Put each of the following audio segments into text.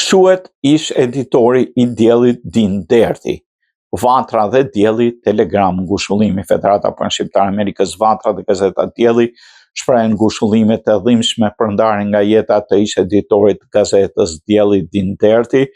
Quhet ish editori i Diellit Din Derti. Vatra dhe Dielli, Telegram, ngushëllimi. Federata Shqiptare e Amerikës, Vatra dhe Gazeta Dielli shprehen ngushëllime të dhimbshme për ndarjen nga jeta të ish editorit të gazetës Dielli Din Derti.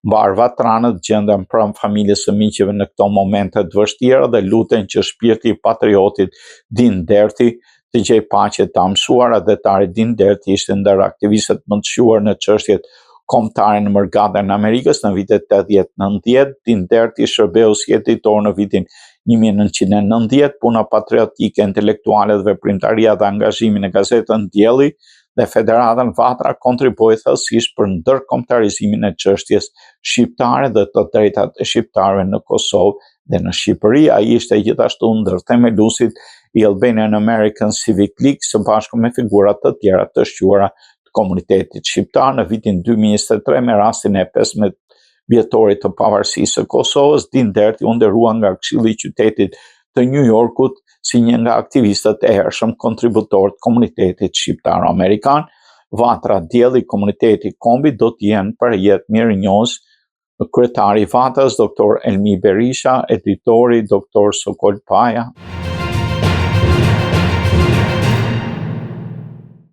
Mbar vatranët gjenden pranë familjes së miqve në këto momente të vështira dhe luten që shpirti i patriotit Din Derti të gjej paqe të amësuar. Adetari Din Derti ishte ndër aktivistët më të shuar në çështjet kombëtare në Mërgatën e Amerikës në vitet 80-90. Din Derti shërbeu si editor në vitin 1990, puna patriotike, intelektuale dhe veprimtaria dhe angazhimi në gazetën Dielli dhe Federatën Vatra kontribuoi thellësisht për ndërkombëtarizimin e çështjes shqiptare dhe të drejtat e shqiptarëve në Kosovë dhe në Shqipëri. Ai ishte gjithashtu ndër themeluesit i Albanian American Civic League së bashku me figura të tjera të shquara komunitetit shqiptar. Në vitin 2023 me rastin e 15 vjetorit të pavarësisë së Kosovës, Din Derti u nderua nga Këshilli i Qytetit të New Yorkut si një nga aktivistët e hershëm kontributor të komunitetit shqiptar amerikan. Vatra, Dielli, komuniteti kombi do të jenë për jetë mirënjohës kryetari i Vatrës, Dr. Elmi Berisha, editori Dr. Sokol Paja.